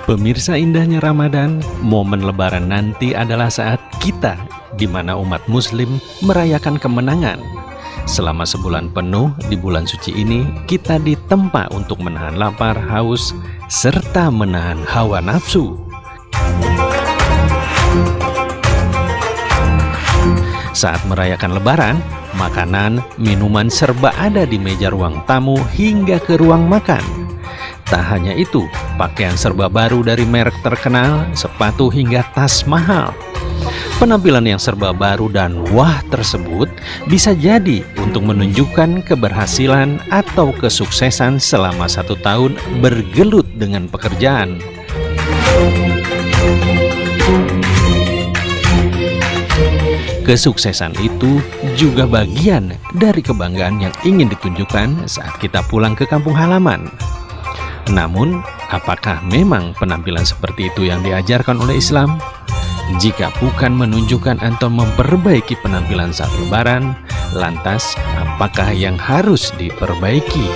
Pemirsa indahnya Ramadan, momen Lebaran nanti adalah saat kita, di mana umat Muslim merayakan kemenangan. Selama sebulan penuh di bulan suci ini, kita ditempa untuk menahan lapar, haus, serta menahan hawa nafsu. Saat merayakan Lebaran, makanan, minuman serba ada di meja ruang tamu hingga ke ruang makan. Tak hanya itu, pakaian serba baru dari merek terkenal, sepatu hingga tas mahal. Penampilan yang serba baru dan wah tersebut bisa jadi untuk menunjukkan keberhasilan atau kesuksesan selama 1 tahun bergelut dengan pekerjaan. Kesuksesan itu juga bagian dari kebanggaan yang ingin ditunjukkan saat kita pulang ke kampung halaman. Namun, apakah memang penampilan seperti itu yang diajarkan oleh Islam? Jika bukan menunjukkan atau memperbaiki penampilan saat Lebaran, lantas apakah yang harus diperbaiki?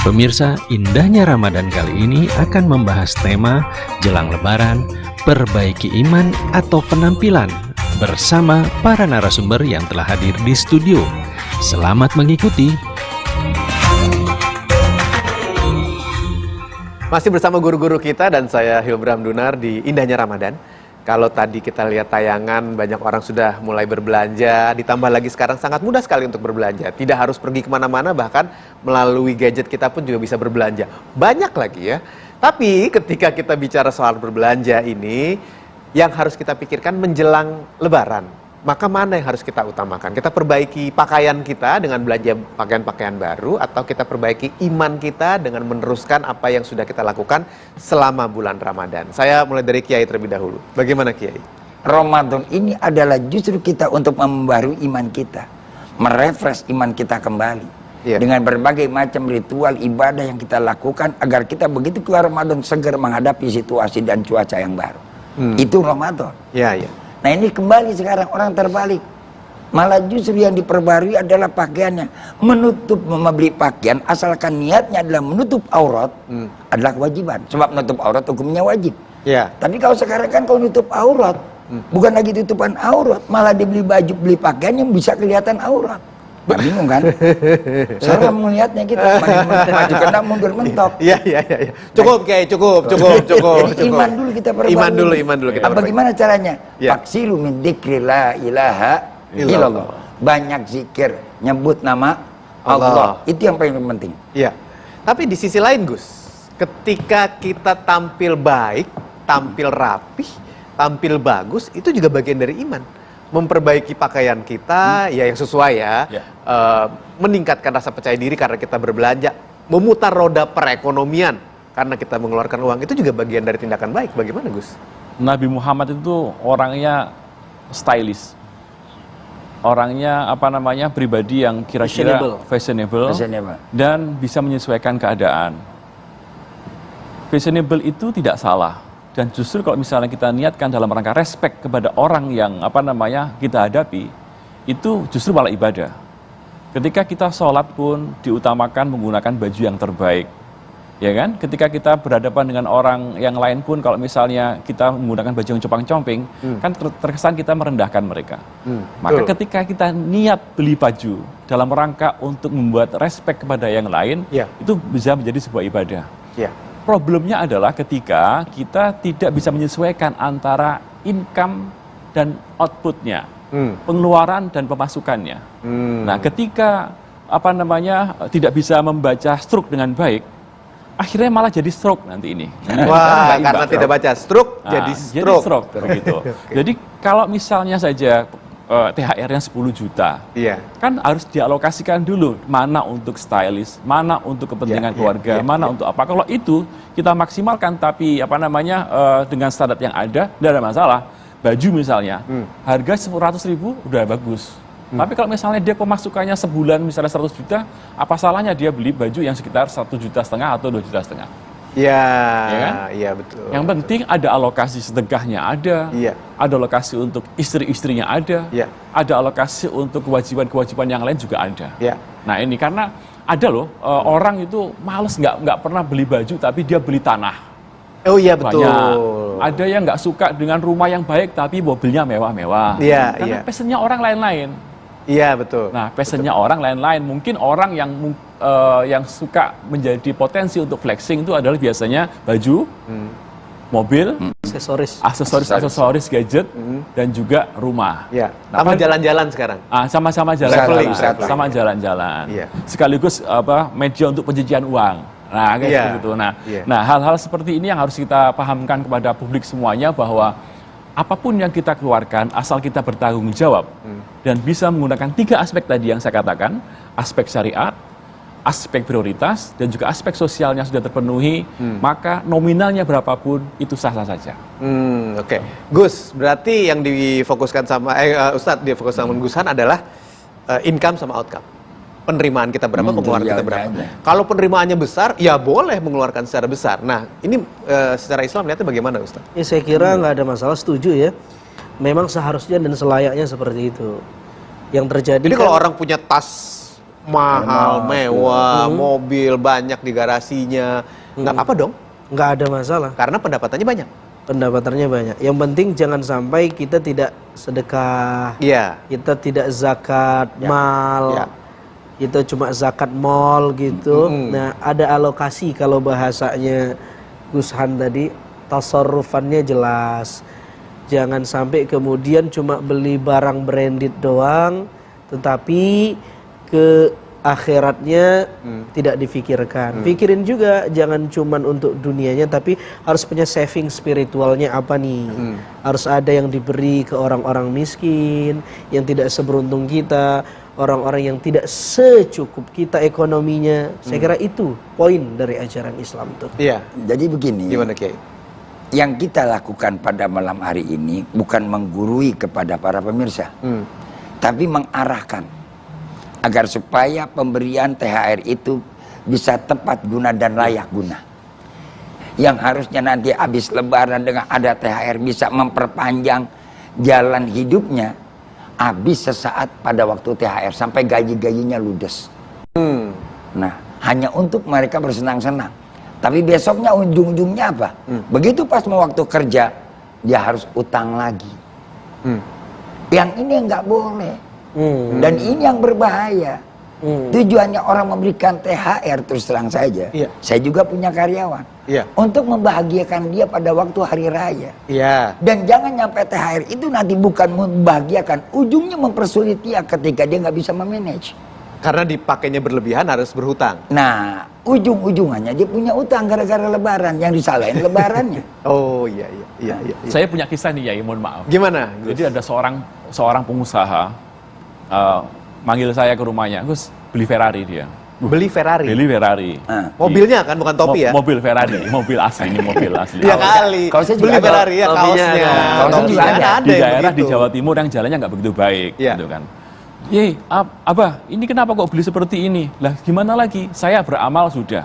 Pemirsa, indahnya Ramadan kali ini akan membahas tema jelang Lebaran, perbaiki iman atau penampilan bersama para narasumber yang telah hadir di studio. Selamat mengikuti. Masih bersama guru-guru kita dan saya Hilbram Dunar di Indahnya Ramadan. Kalau tadi kita lihat tayangan, banyak orang sudah mulai berbelanja, ditambah lagi sekarang sangat mudah sekali untuk berbelanja. Tidak harus pergi kemana-mana, bahkan melalui gadget kita pun juga bisa berbelanja. Banyak lagi ya. Tapi ketika kita bicara soal berbelanja ini, yang harus kita pikirkan menjelang Lebaran. Maka mana yang harus kita utamakan? Kita perbaiki pakaian kita dengan belanja pakaian-pakaian baru, atau kita perbaiki iman kita dengan meneruskan apa yang sudah kita lakukan selama bulan Ramadan? Saya mulai dari Kiai terlebih dahulu. Bagaimana Kiai? Ramadan ini adalah justru kita untuk membaharui iman kita, merefresh iman kita kembali. Dengan berbagai macam ritual ibadah yang kita lakukan agar kita begitu keluar Ramadan segar menghadapi situasi dan cuaca yang baru. Itu Ramadan. Nah ini kembali sekarang orang terbalik. Malah justru yang diperbarui adalah pakaiannya. Membeli pakaian asalkan niatnya adalah menutup aurat adalah kewajiban. Sebab menutup aurat hukumnya wajib. Tapi kalau sekarang kan kalau menutup aurat, bukan lagi tutupan aurat, malah dibeli baju, beli pakaian yang bisa kelihatan aurat. Nah, bingung kan? Saya melihatnya gitu, maju kena mundur mentok. Cukup Kiai, cukup. Jadi iman dulu kita perbaiki. Iman dulu kita perbaiki. Bagaimana caranya? Faksiru min dzikri la ilaha illallah. Banyak zikir, nyebut nama Allah. Itu yang paling penting. Tapi di sisi lain Gus, ketika kita tampil baik, tampil rapih, tampil bagus, itu juga bagian dari iman. Memperbaiki pakaian kita yang sesuai meningkatkan rasa percaya diri karena kita berbelanja, memutar roda perekonomian karena kita mengeluarkan uang, itu juga bagian dari tindakan baik. Bagaimana Gus? Nabi Muhammad itu orangnya stylish, orangnya pribadi yang kira-kira fashionable dan bisa menyesuaikan keadaan. Fashionable itu tidak salah. Dan justru kalau misalnya kita niatkan dalam rangka respect kepada orang yang kita hadapi, itu justru malah ibadah. Ketika kita sholat pun diutamakan menggunakan baju yang terbaik, ya kan? Ketika kita berhadapan dengan orang yang lain pun, kalau misalnya kita menggunakan baju yang compang-comping, kan terkesan kita merendahkan mereka. Maka ketika kita niat beli baju dalam rangka untuk membuat respect kepada yang lain, itu bisa menjadi sebuah ibadah. Problemnya adalah ketika kita tidak bisa menyesuaikan antara income dan outputnya, pengeluaran dan pemasukannya. Nah, ketika tidak bisa membaca struk dengan baik, akhirnya malah jadi stroke nanti ini. Karena tidak baca struk, jadi stroke. Begitu. Jadi kalau misalnya saja THR-nya 10 juta, kan harus dialokasikan dulu mana untuk stylish, mana untuk kepentingan keluarga, mana untuk apa. Kalau itu kita maksimalkan, tapi dengan standar yang ada, tidak ada masalah. Baju misalnya, harga 100.000 udah bagus. Tapi kalau misalnya dia pemasukannya sebulan misalnya 100 juta, apa salahnya dia beli baju yang sekitar 1,5 juta atau 2,5 juta? Iya betul. Yang penting ada alokasi sedekahnya ada alokasi untuk istri-istrinya ada alokasi untuk kewajiban-kewajiban yang lain juga ada. Nah ini karena ada loh orang itu males nggak pernah beli baju tapi dia beli tanah. Oh iya betul. Banyak. Ada yang nggak suka dengan rumah yang baik tapi mobilnya mewah-mewah. Iya, Karena iya. passionnya orang lain-lain. Iya betul. Nah, passionnya orang lain-lain. Mungkin orang yang suka menjadi potensi untuk flexing itu adalah biasanya baju, mobil, aksesoris gadget, dan juga rumah. Iya. Nah, Sama jalan-jalan sekarang. sama-sama Traveling. jalan-jalan, sama jalan-jalan. Iya. Sekaligus media untuk pencucian uang. Nah, kayak Iya. gitu. Iya. Nah, hal-hal seperti ini yang harus kita pahamkan kepada publik semuanya bahwa apapun yang kita keluarkan asal kita bertanggung jawab dan bisa menggunakan 3 aspek tadi yang saya katakan, aspek syariat, aspek prioritas, dan juga aspek sosialnya sudah terpenuhi, maka nominalnya berapapun itu sah-sah saja. Oke. Gus, berarti yang difokuskan sama Ustadz difokuskan sama Gusan adalah income sama outcome. Penerimaan kita berapa, pengeluaran kita berapa. Kalau penerimaannya besar, ya boleh mengeluarkan secara besar. Nah, ini secara Islam lihatnya bagaimana, Ustaz? Ya, saya kira nggak ada masalah, setuju ya. Memang seharusnya dan selayaknya seperti itu. Yang terjadi. Jadi kalau orang punya tas mahal, mewah, mobil banyak di garasinya, nggak apa-apa dong? nggak ada masalah. Karena pendapatannya banyak. Pendapatannya banyak. Yang penting jangan sampai kita tidak sedekah, Iya. kita tidak zakat mal. Ya. Itu cuma zakat mall gitu. Nah, ada alokasi kalau bahasanya Gus Han tadi, tasarrufannya jelas. Jangan sampai kemudian cuma beli barang branded doang, tetapi ke akhiratnya tidak difikirkan. Pikirin juga, jangan cuma untuk dunianya, tapi harus punya saving spiritualnya apa nih. Harus ada yang diberi ke orang-orang miskin, yang tidak seberuntung kita, orang-orang yang tidak secukup kita ekonominya. Saya kira itu poin dari ajaran Islam tuh. Iya. Jadi begini, Gimana, Kiai? yang kita lakukan pada malam hari ini bukan menggurui kepada para pemirsa, tapi mengarahkan agar supaya pemberian THR itu bisa tepat guna dan layak guna. Yang harusnya nanti habis lebaran dengan ada THR bisa memperpanjang jalan hidupnya, habis sesaat pada waktu THR sampai gaji-gajinya ludes. Nah, hanya untuk mereka bersenang-senang. Tapi besoknya ujung-ujungnya apa? Begitu pas mau waktu kerja, dia harus utang lagi. Yang ini nggak boleh. Dan ini yang berbahaya. Tujuannya orang memberikan THR, terus terang saja. Iya. Saya juga punya karyawan. Iya. Untuk membahagiakan dia pada waktu hari raya. Iya. Dan jangan nyampe THR itu nanti bukan membahagiakan, ujungnya mempersulit dia ketika dia nggak bisa memanage. Karena dipakainya berlebihan harus berhutang. Nah, ujung-ujungannya dia punya utang gara-gara lebaran, yang disalahin lebarannya. Oh iya. Saya punya kisah nih, ya, mohon maaf. Gimana, Gus? Jadi ada seorang pengusaha manggil saya ke rumahnya, Gus, beli Ferrari dia. Beli Ferrari. Beli Ferrari. Mobilnya kan, bukan topi ya? Mobil Ferrari, mobil asli, ini mobil asli. Iya kali. Kalau saya juga Beli ada. Ferrari ya, Topinya kaosnya. ada. Kaosnya juga ada. Ada Di yang daerah di begitu. Jawa Timur yang jalannya nggak begitu baik, Iya. gitu kan. Ye, Abah, ini kenapa kok beli seperti ini? Lah, gimana lagi? Saya beramal sudah,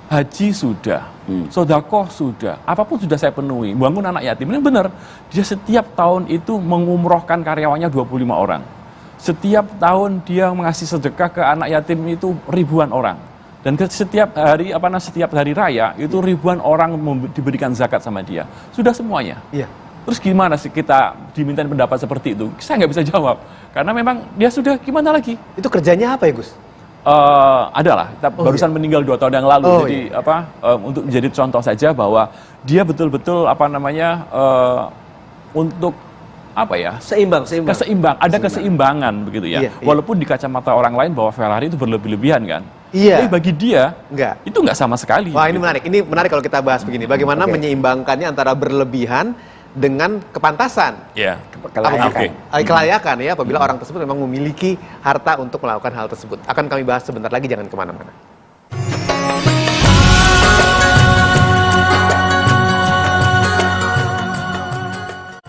haji sudah, sodakoh sudah, apapun sudah saya penuhi, bangun anak yatim. Ini benar, dia setiap tahun itu mengumrohkan karyawannya 25 orang. Setiap tahun dia mengasih sedekah ke anak yatim itu ribuan orang. Dan setiap hari raya itu ribuan orang diberikan zakat sama dia. Sudah semuanya. Iya. Terus gimana sih kita dimintain pendapat seperti itu? Saya nggak bisa jawab. Karena memang dia sudah gimana lagi? Itu kerjanya apa ya, Gus? Adalah, barusan meninggal 2 tahun yang lalu. Oh, Jadi untuk menjadi contoh saja bahwa dia betul-betul untuk Seimbang. ada keseimbangan begitu ya. Iya. Walaupun di kacamata orang lain bahwa Ferrari itu berlebih-lebihan kan. Iya. Tapi bagi dia Enggak. itu nggak sama sekali. Wah, ini gitu. menarik. Ini menarik kalau kita bahas begini. Bagaimana menyeimbangkannya antara berlebihan dengan kepantasan. Iya. Kelayakan. Oke. Kelayakan ya, apabila orang tersebut memang memiliki harta untuk melakukan hal tersebut. Akan kami bahas sebentar lagi, jangan kemana-mana.